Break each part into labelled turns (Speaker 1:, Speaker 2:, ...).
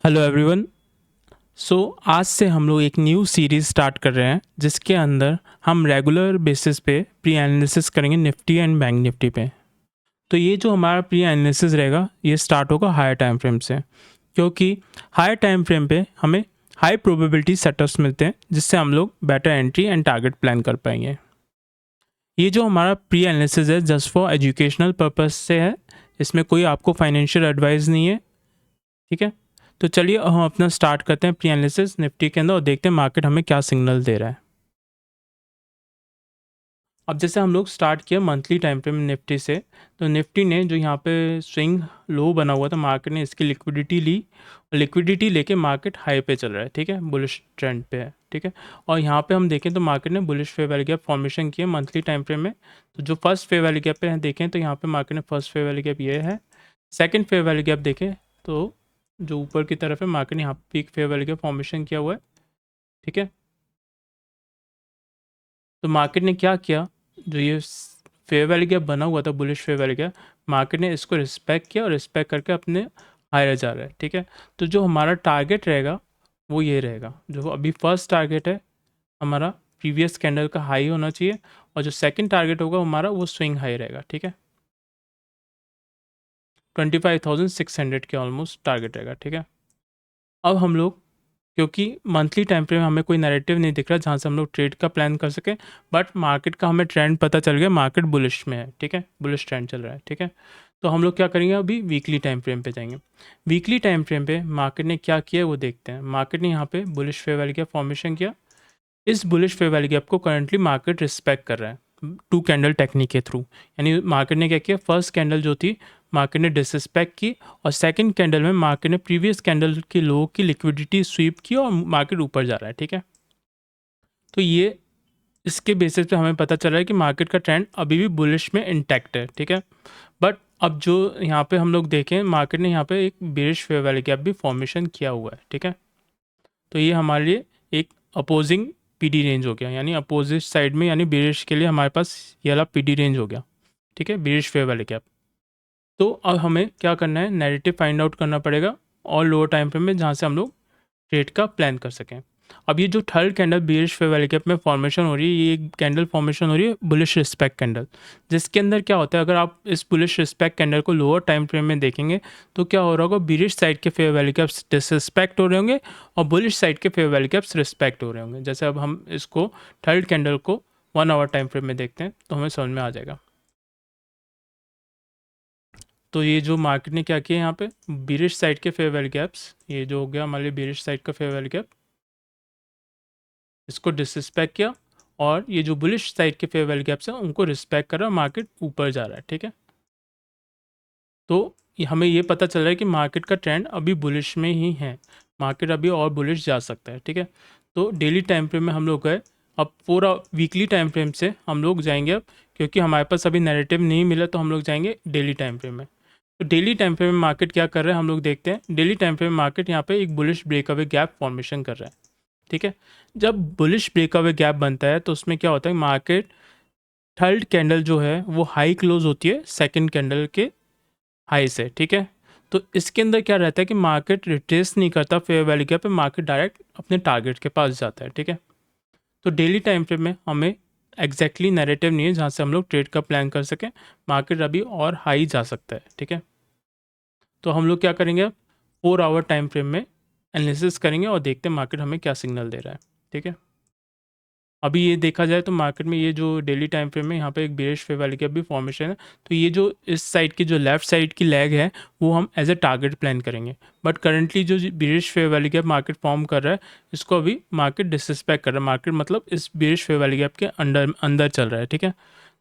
Speaker 1: Hello everyone. सो आज से हम लोग एक न्यू सीरीज़ स्टार्ट कर रहे हैं जिसके अंदर हम रेगुलर बेसिस पे प्री एनालिसिस करेंगे निफ्टी एंड बैंक निफ्टी पे। तो ये जो हमारा प्री एनालिसिस रहेगा ये स्टार्ट होगा हायर टाइम फ्रेम से, क्योंकि हायर टाइम फ्रेम पे हमें हाई प्रोबेबिलिटी सेटअप्स मिलते हैं जिससे हम लोग better entry and target plan कर पाएंगे। ये जो हमारा प्री एनालिसिस है जस्ट फॉर एजुकेशनल पर्पस से है, इसमें कोई आपको फाइनेंशियल एडवाइस नहीं है। ठीक है, तो चलिए हम अपना स्टार्ट करते हैं प्री एनालिसिस निफ्टी के अंदर और देखते हैं मार्केट हमें क्या सिग्नल दे रहा है। अब जैसे हम लोग स्टार्ट किया मंथली टाइम फ्रेम निफ्टी से, तो निफ्टी ने जो यहाँ पे स्विंग लो बना हुआ था मार्केट ने इसकी लिक्विडिटी ली और लिक्विडिटी लेके मार्केट हाई पे चल रहा है। ठीक है, बुलिश ट्रेंड पे है। ठीक है, और यहाँ पे हम देखें तो मार्केट ने bullish fair value gap formation किया मंथली टाइम फ्रेम में। तो जो फर्स्ट फेयर वैल्यू गैप पे देखें तो यहाँ पे मार्केट ने फर्स्ट फेयर वैल्यू गैप ये है। सेकेंड फेयर वैल्यू गैप देखें तो जो ऊपर की तरफ है मार्केट ने यहाँ पे peak fair value gap formation किया हुआ है। ठीक है, तो मार्केट ने क्या किया, जो ये फेयर वैल्यू गैप बना हुआ था bullish fair value gap, market ने इसको रिस्पेक्ट किया और रिस्पेक्ट करके अपने हायर जा रहा है। ठीक है, तो जो हमारा टारगेट रहेगा वो ये रहेगा, जो अभी फर्स्ट टारगेट है हमारा प्रीवियस कैंडल का हाई होना चाहिए और जो सेकंड टारगेट होगा हमारा वो स्विंग हाई रहेगा। ठीक है, 25,600 के ऑलमोस्ट टारगेट रहेगा। ठीक है, अब हम लोग क्योंकि मंथली टाइम फ्रेम में हमें कोई नैरेटिव नहीं दिख रहा जहाँ से हम लोग ट्रेड का प्लान कर सकें, बट मार्केट का हमें ट्रेंड पता चल गया, मार्केट बुलिश में है। ठीक है, बुलिश ट्रेंड चल रहा है। ठीक है, तो हम लोग क्या करेंगे, अभी वीकली टाइम फ्रेम पे जाएंगे। वीकली टाइम फ्रेम पे मार्केट ने क्या किया वो देखते हैं। मार्केट ने यहाँ पे bullish fair value gap formation किया। इस बुलिश फेयर वैल्यू गैप को करंटली मार्केट रिस्पेक्ट कर रहा है टू कैंडल टेक्निक के थ्रू। यानी मार्केट ने क्या किया, फर्स्ट कैंडल जो थी मार्केट ने डिसरिस्पेक्ट की और सेकंड कैंडल में मार्केट ने प्रीवियस कैंडल के लो की लिक्विडिटी स्वीप की और मार्केट ऊपर जा रहा है। ठीक है, तो ये इसके बेसिस पे हमें पता चल रहा है कि मार्केट का ट्रेंड अभी भी बुलिश में इंटैक्ट है। ठीक है, बट अब जो यहाँ पे हम लोग देखें मार्केट ने यहाँ पे एक बेरिश फेयर वैल्यू गैप भी फॉर्मेशन किया हुआ है। ठीक है, तो ये हमारे लिए एक अपोजिंग पीडी रेंज हो गया, यानी अपोजिट साइड में, यानी बेरिश के लिए हमारे पास ये वाला पीडी रेंज हो गया। ठीक है, बेरिश फेयर वैल्यू गैप। तो अब हमें क्या करना है, नैरेटिव फाइंड आउट करना पड़ेगा और लोअर टाइम फ्रेम में जहाँ से हम लोग ट्रेड का प्लान कर सकें। अब ये जो third candle bearish fair value gap में फॉर्मेशन हो रही है, ये एक कैंडल फॉर्मेशन हो रही है बुलिश रिस्पेक्ट कैंडल, जिसके अंदर क्या होता है, अगर आप इस बुलिश रिस्पेक्ट कैंडल को लोअर टाइम फ्रेम में देखेंगे तो क्या हो रहा होगा, बेरिश साइड के फेयर वैल्यू गैप्स डिसरिस्पेक्ट हो रहे होंगे और बुलिश साइड के फेयर वैल्यू गैप्स रिस्पेक्ट हो रहे होंगे। जैसे अब हम इसको थर्ड कैंडल को 1 आवर टाइम फ्रेम में देखते हैं तो हमें समझ में आ जाएगा। तो ये जो मार्केट ने क्या किया यहाँ पे, बेरिश साइड के फेयर वैल्यू गैप्स, ये जो हो गया हमारे लिए बेरिश साइड का फेयर वैल्यू गैप, इसको डिसरिस्पेक्ट किया और ये जो बुलिश साइड के फेयर वैल्यू गैप्स हैं उनको रिस्पेक्ट कर रहा है, मार्केट ऊपर जा रहा है। ठीक है, तो हमें ये पता चल रहा है कि मार्केट का ट्रेंड अभी बुलिश में ही है, मार्केट अभी और बुलिश जा सकता है। ठीक है, तो डेली टाइम फ्रेम में हम लोग गए, अब पूरा वीकली टाइम फ्रेम से हम लोग जाएंगे अब, क्योंकि हमारे पास अभी नैरेटिव नहीं मिला तो हम लोग जाएंगे डेली टाइम फ्रेम में। तो डेली टाइम फ्रेम में मार्केट क्या कर रहा है हम लोग देखते हैं। डेली टाइम फ्रेम में मार्केट यहाँ पे एक बुलिश ब्रेकअवे गैप फॉर्मेशन कर रहा है। ठीक है, जब बुलिश ब्रेकअवे गैप बनता है तो उसमें क्या होता है, मार्केट थर्ड कैंडल जो है वो हाई क्लोज होती है सेकंड कैंडल के हाई से। ठीक है, तो इसके अंदर क्या रहता है कि मार्केट रिट्रेस नहीं करता फेयर वैल्यू गैप पे, मार्केट डायरेक्ट अपने टारगेट के पास जाता है। ठीक है, तो डेली टाइम फ्रेम में हमें एग्जैक्टली नैरेटिव नहीं है जहाँ से हम लोग ट्रेड का प्लान कर सकें, मार्केट अभी और हाई जा सकता है। ठीक है, तो हम लोग क्या करेंगे, 4 आवर टाइम फ्रेम में एनालिसिस करेंगे और देखते हैं मार्केट हमें क्या सिग्नल दे रहा है। ठीक है, अभी ये देखा जाए तो मार्केट में ये जो डेली टाइम फ्रेम में यहाँ पे एक बेरिश फेयर वैल्यू गैप भी फॉर्मेशन है, तो ये जो इस साइड की जो लेफ्ट साइड की लेग है वो हम एज ए टारगेट प्लान करेंगे। बट करंटली जो bearish fair value gap market form कर रहा है इसको अभी मार्केट डिसरिस्पेक्ट कर रहा है, मार्केट मतलब इस बेरिश फेयर वैल्यू गैप के अंदर चल रहा है। ठीक है,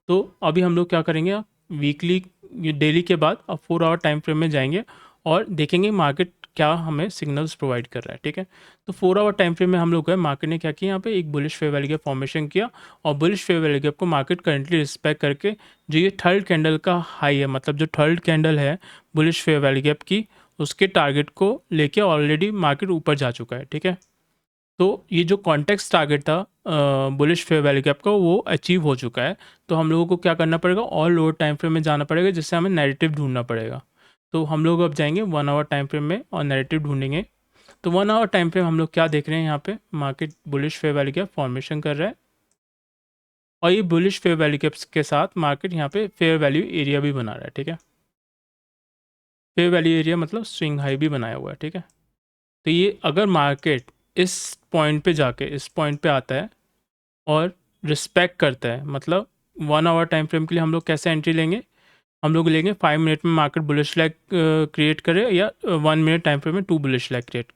Speaker 1: तो अभी हम लोग क्या करेंगे, वीकली डेली के बाद अब 4 आवर टाइम फ्रेम में जाएंगे और देखेंगे मार्केट क्या हमें सिग्नल्स प्रोवाइड कर रहा है। ठीक है, तो 4 आवर टाइम फ्रेम में हम लोग गए, मार्केट ने क्या किया, यहाँ पे एक bullish fair value gap formation किया और बुलिश फेयर वैल्यू गैप को मार्केट करंटली रिस्पेक्ट करके जो ये थर्ड कैंडल का हाई है, मतलब जो थर्ड कैंडल है बुलिश फेयर वैल्यू गैप की, उसके टारगेट को लेके ऑलरेडी मार्केट ऊपर जा चुका है। ठीक है, तो ये जो कॉन्टेक्स्ट टारगेट था बुलिश फेयर वैल्यू गैप का वो अचीव हो चुका है। तो हम लोगों को क्या करना पड़ेगा, और लोअर टाइम फ्रेम में जाना पड़ेगा जिससे हमें नैरेटिव ढूंढना पड़ेगा। तो हम लोग अब जाएंगे 1 आवर टाइम फ्रेम में और नैरेटिव ढूंढेंगे। तो 1 आवर टाइम फ्रेम हम लोग क्या देख रहे हैं, यहाँ पे market bullish fair value gap formation कर रहा है, और ये बुलिश फेयर वैल्यू गैप्स के साथ मार्केट यहाँ पे फेयर वैल्यू एरिया भी बना रहा है, ठीक है। फेयर वैल्यू एरिया मतलब स्विंग हाई भी बनाया हुआ है, ठीक है। तो ये अगर मार्केट इस पॉइंट पे जाके इस पॉइंट पे आता है और रिस्पेक्ट करता है, मतलब 1 आवर टाइम फ्रेम के लिए हम लोग कैसे एंट्री लेंगे, हम लोग लेंगे 5 मिनट में मार्केट बुलिश लैग क्रिएट करे, या 1 मिनट टाइम फ्रेम में 2 बुलिश लैग क्रिएट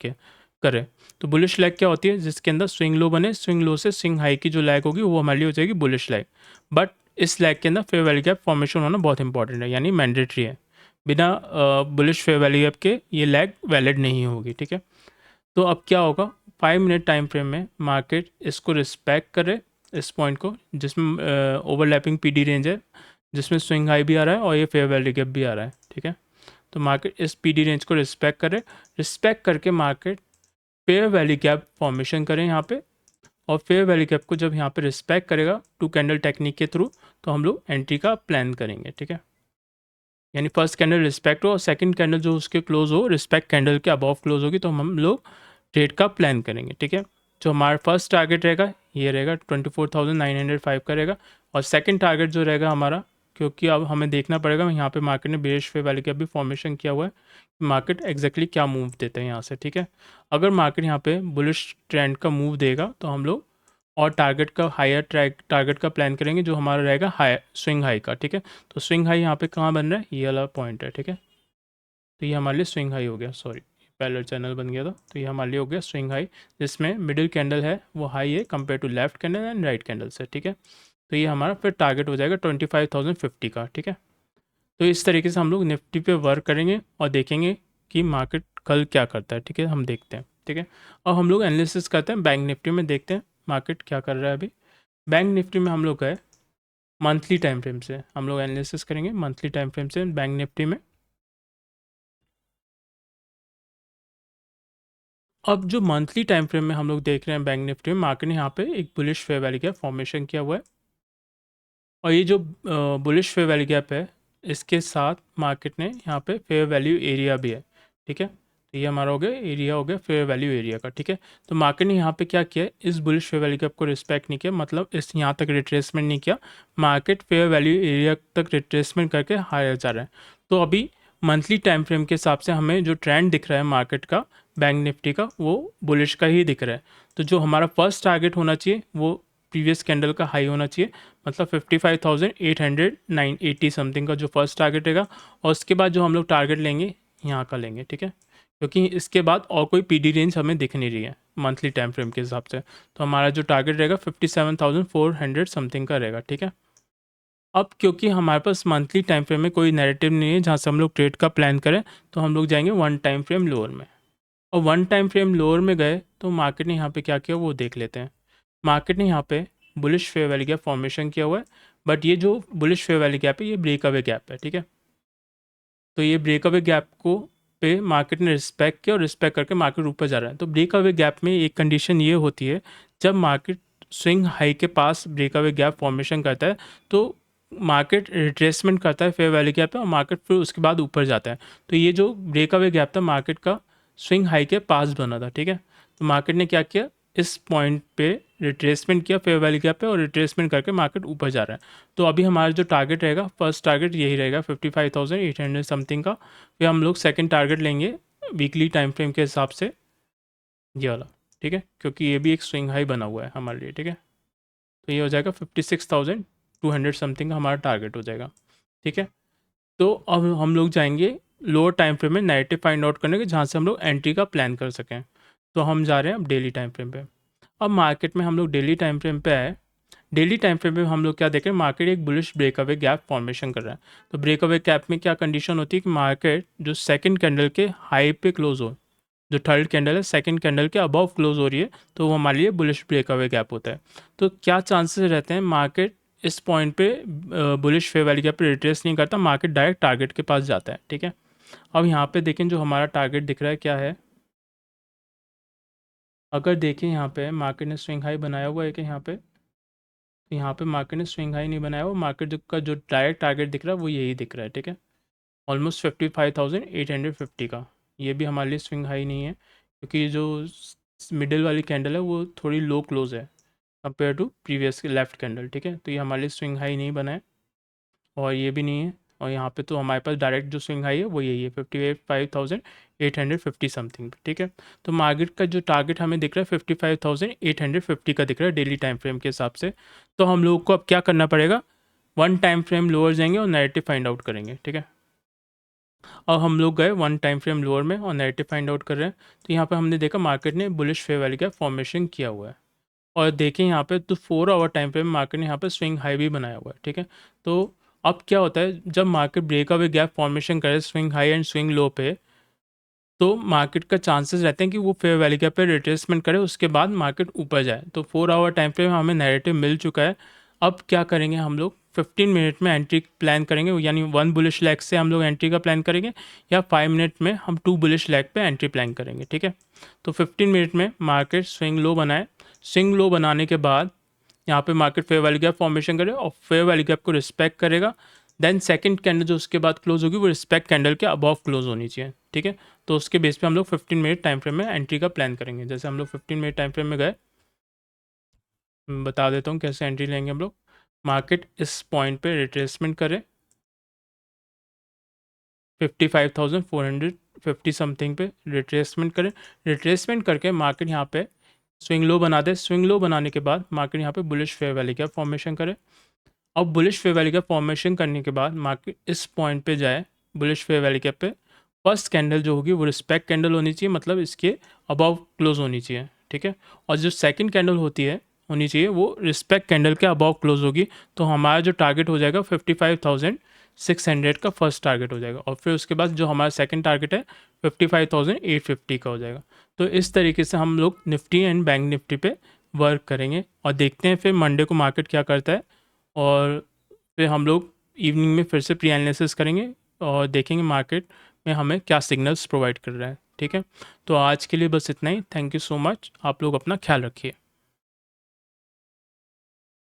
Speaker 1: करे। तो बुलिश लैग क्या होती है, जिसके अंदर स्विंग लो बने, स्विंग लो से स्विंग हाई की जो लैग होगी वो हमारे लिए हो जाएगी बुलिश लैग। बट इस लैग के अंदर फेयर वैल्यू गैप फॉर्मेशन होना बहुत इंपॉर्टेंट है, यानी मैंडेटरी है। बिना बुलिश फेयर वैल्यू गैप के ये लैग वैलिड नहीं होगी, ठीक है। तो अब क्या होगा, 5 मिनट टाइम फ्रेम में मार्केट इसको रिस्पेक्ट करे, इस पॉइंट को, जिसमें ओवरलैपिंग पीडी रेंज है, जिसमें स्विंग हाई भी आ रहा है और ये फेयर वैल्यू गैप भी आ रहा है, ठीक है। तो मार्केट इस पीडी रेंज को रिस्पेक्ट करे, रिस्पेक्ट करके market fair value gap formation करें यहाँ पे, और फेयर वैल्यू गैप को जब यहाँ पे रिस्पेक्ट करेगा 2 कैंडल टेक्निक के थ्रू, तो हम लोग एंट्री का प्लान करेंगे, ठीक है। यानी फर्स्ट कैंडल रिस्पेक्ट हो और सेकंड कैंडल जो उसके क्लोज हो रिस्पेक्ट कैंडल के अबव क्लोज होगी, तो हम लोग ट्रेड का प्लान करेंगे, ठीक है। जो हमारा फर्स्ट टारगेट रहेगा ये रहेगा 24,905 का रहेगा, और सेकंड टारगेट जो रहेगा हमारा, क्योंकि अब हमें देखना पड़ेगा यहाँ पे मार्केट ने बेरिश फेयर वैल्यू गैप भी फॉर्मेशन किया हुआ है, मार्केट एग्जैक्टली क्या मूव देता है यहाँ से, ठीक है। अगर मार्केट यहाँ पे बुलिश ट्रेंड का मूव देगा तो हम लोग और टारगेट का हायर टारगेट का प्लान करेंगे, जो हमारा रहेगा हाई स्विंग हाई का, ठीक है। तो स्विंग हाई यहाँ पे कहाँ बन रहा है, ये वाला पॉइंट है, ठीक है। तो ये हमारे लिए स्विंग हाई हो गया, सॉरी पैरेलल चैनल बन गया था, तो ये हमारे लिए हो गया स्विंग हाई, जिसमें मिडिल कैंडल है वो हाई है compare to left candle and right candle से, ठीक है। तो ये हमारा फिर टारगेट हो जाएगा 25,050 का, ठीक है। तो इस तरीके से हम लोग निफ्टी पे वर्क करेंगे और देखेंगे कि मार्केट कल क्या करता है, ठीक है, हम देखते हैं, ठीक है। और हम लोग एनालिसिस करते हैं बैंक निफ्टी में, देखते हैं मार्केट क्या कर रहा है अभी। बैंक निफ्टी में हम लोग गए मंथली टाइम फ्रेम से, हम लोग एनालिसिस करेंगे मंथली टाइम फ्रेम से बैंक निफ्टी में। अब जो मंथली टाइम फ्रेम में हम लोग देख रहे हैं बैंक निफ्टी में, मार्केट ने यहाँ पे एक bullish fair value gap formation किया हुआ है, और ये जो बुलिश फेयर वैल्यू गैप है इसके साथ मार्केट ने यहाँ पे फेयर वैल्यू एरिया भी है, ठीक है। तो ये हमारा हो गया एरिया, हो गया फेयर वैल्यू एरिया का, ठीक है। तो मार्केट ने यहाँ पे क्या किया, इस बुलिश फेयर वैल्यू गैप को रिस्पेक्ट नहीं किया, मतलब इस यहाँ तक रिट्रेसमेंट नहीं किया, मार्केट फेयर वैल्यू एरिया तक रिट्रेसमेंट करके हायर जा रहा है। तो अभी मंथली टाइम फ्रेम के हिसाब से हमें जो ट्रेंड दिख रहा है मार्केट का, बैंक निफ्टी का, वो बुलिश का ही दिख रहा है। तो जो हमारा फर्स्ट टारगेट होना चाहिए वो प्रीवियस कैंडल का हाई होना चाहिए, मतलब 55,880 समथिंग का जो फर्स्ट टारगेट रहेगा, और उसके बाद जो हम लोग टारगेट लेंगे यहाँ का लेंगे, ठीक है। क्योंकि इसके बाद और कोई पीडी रेंज हमें दिख नहीं रही है मंथली टाइम फ्रेम के हिसाब से, तो हमारा जो टारगेट रहेगा 57,400 समथिंग का रहेगा, ठीक है। अब क्योंकि हमारे पास मंथली टाइम फ्रेम में कोई नैरेटिव नहीं है जहाँ से हम लोग ट्रेड का प्लान करें, तो हम लोग जाएंगे वन टाइम फ्रेम लोअर में, और वन टाइम फ्रेम लोअर में गए तो मार्केट ने यहाँ पे क्या किया वो देख लेते हैं। मार्केट ने यहाँ पे bullish fair value gap formation किया हुआ है, बट ये जो बुलिश फेयर वैल्यू गैप है ये ब्रेक अवे गैप है, ठीक है। तो ये ब्रेक अवे गैप को पे मार्केट ने रिस्पेक्ट किया, और रिस्पेक्ट करके मार्केट ऊपर जा रहा है। तो ब्रेक अवे गैप में एक कंडीशन ये होती है, जब मार्केट स्विंग हाई के पास ब्रेक अवे गैप फॉर्मेशन करता है तो मार्केट रिट्रेसमेंट करता है फेयर वैल्यू गैप पे, और मार्केट फिर उसके बाद ऊपर जाता है। तो ये जो ब्रेक अवे गैप था मार्केट का स्विंग हाई के पास बना था, ठीक है। तो मार्केट ने क्या किया, इस पॉइंट पे रिट्रेसमेंट किया फेयर वैल्यू गैप पे, और रिट्रेसमेंट करके मार्केट ऊपर जा रहा है। तो अभी हमारा जो टारगेट रहेगा, फर्स्ट टारगेट यही रहेगा 55,800 समथिंग का, फिर हम लोग सेकंड टारगेट लेंगे वीकली टाइम फ्रेम के हिसाब से ये वाला, ठीक है, क्योंकि ये भी एक स्विंग हाई बना हुआ है हमारे लिए, ठीक है। तो ये हो जाएगा 56,200 समथिंग का हमारा टारगेट हो जाएगा, ठीक है। तो अब हम लोग जाएंगे लोअर टाइम फ्रेम में नैरेटिव फाइंड आउट करने के, जहाँ से हम लोग एंट्री का प्लान कर सकें। तो हम जा रहे हैं अब डेली टाइम फ्रेम पे। अब मार्केट में हम लोग डेली टाइम फ्रेम पे आए, डेली टाइम फ्रेम में हम लोग क्या देख रहे हैं, मार्केट एक बुलिश ब्रेकअवे गैप फॉर्मेशन कर रहा है। तो ब्रेकअवे गैप में क्या कंडीशन होती है कि मार्केट जो सेकंड कैंडल के हाई पे क्लोज हो, जो थर्ड कैंडल है सेकंड कैंडल के अबव क्लोज हो रही है, तो वो हमारे लिए बुलिश ब्रेकअवे गैप होता है। तो क्या चांसेस रहते हैं, मार्केट इस पॉइंट पे बुलिश फेयर वैल्यू गैप पे रिट्रेस नहीं करता, मार्केट डायरेक्ट टारगेट के पास जाता है, ठीक है। अब यहाँ पे देखें जो हमारा टारगेट दिख रहा है क्या है, अगर देखें यहाँ पे मार्केट ने स्विंग हाई बनाया हुआ है कि यहाँ पे, तो यहाँ पे मार्केट ने स्विंग हाई नहीं बनाया हुआ, मार्केट का जो डायरेक्ट टारगेट दिख रहा है वो यही दिख रहा है, ठीक है, ऑलमोस्ट 55,850 का। ये भी हमारे लिए स्विंग हाई नहीं है, क्योंकि जो मिडिल वाली कैंडल है वो थोड़ी लो क्लोज है कंपेयर टू प्रीवियस के लेफ्ट कैंडल, ठीक है। तो ये हमारे लिए स्विंग हाई नहीं बना है और ये भी नहीं है, और यहाँ पे तो हमारे पास डायरेक्ट जो स्विंग हाई है वो यही है 55,850 समथिंग पे, ठीक है। तो मार्केट का जो टारगेट हमें दिख रहा है 55,850 का दिख रहा है डेली टाइम फ्रेम के हिसाब से। तो हम लोग को अब क्या करना पड़ेगा, वन टाइम फ्रेम लोअर जाएंगे और नैरेटिव फाइंड आउट करेंगे, ठीक है। अब हम लोग गए वन टाइम फ्रेम लोअर में और नैरेटिव फाइंड आउट कर रहे हैं। तो यहाँ पे हमने देखा मार्केट ने बुलिश फेयर वैल्यू का फॉर्मेशन किया हुआ है, और देखें यहाँ पे तो 4 आवर टाइम फ्रेम मार्केट ने यहाँ पे स्विंग हाई भी बनाया हुआ है, ठीक है। तो अब क्या होता है, जब मार्केट ब्रेकअवे गैप फॉर्मेशन करे swing high and swing low पे, तो मार्केट का चांसेस रहते हैं कि वो फेयर वैल्यू गैप पे रिट्रेसमेंट करे, उसके बाद मार्केट ऊपर जाए। तो 4 आवर टाइम फ्रेम हमें नैरेटिव मिल चुका है। अब क्या करेंगे, हम लोग 15 मिनट में एंट्री प्लान करेंगे, यानी 1 बुलिश लेग से हम लोग एंट्री का प्लान करेंगे, या 5 मिनट में हम 2 बुलिश लेग पे एंट्री प्लान करेंगे, ठीक है। तो 15 मिनट में मार्केट स्विंग लो बनाए, स्विंग लो बनाने के बाद यहाँ पे market fair value gap formation करेगा और फेयर वैल्यू गैप को रिस्पेक्ट करेगा। देन सेकंड कैंडल जो उसके बाद क्लोज होगी वो रिस्पेक्ट कैंडल के अबव क्लोज होनी चाहिए, ठीक है। तो उसके बेस पे हम लोग 15 मिनट टाइम फ्रेम में एंट्री का प्लान करेंगे। जैसे हम लोग 15 मिनट टाइम फ्रेम में गए, बता देता हूँ कैसे एंट्री लेंगे हम लोग। मार्केट इस पॉइंट पे रिट्रेसमेंट करे 55,450 समथिंग पे रिट्रेसमेंट करे, रिट्रेसमेंट करके मार्केट यहाँ पे स्विंग लो बना दे। स्विंग लो बनाने के बाद मार्केट यहाँ पे bullish fair value gap formation करे। अब bullish fair value gap formation करने के बाद मार्केट इस पॉइंट पे जाए, बुलिश फेयर वैल्यू गैप पे फर्स्ट कैंडल जो होगी वो रिस्पेक्ट कैंडल होनी चाहिए, मतलब इसके अबव क्लोज होनी चाहिए, ठीक है। और जो सेकंड कैंडल होनी चाहिए वो रिस्पेक्ट कैंडल के अबव क्लोज होगी। तो हमारा जो टारगेट हो जाएगा 55,600 का फर्स्ट टारगेट हो जाएगा, और फिर उसके बाद जो हमारा सेकंड टारगेट है 55,850 का हो जाएगा। तो इस तरीके से हम लोग निफ्टी एंड बैंक निफ्टी पे वर्क करेंगे, और देखते हैं फिर मंडे को मार्केट क्या करता है, और फिर हम लोग इवनिंग में फिर से प्री एनालिसिस करेंगे और देखेंगे मार्केट में हमें क्या सिग्नल्स प्रोवाइड कर रहा है, ठीक है। तो आज के लिए बस इतना ही। थैंक यू सो मच, आप लोग अपना ख्याल रखिए।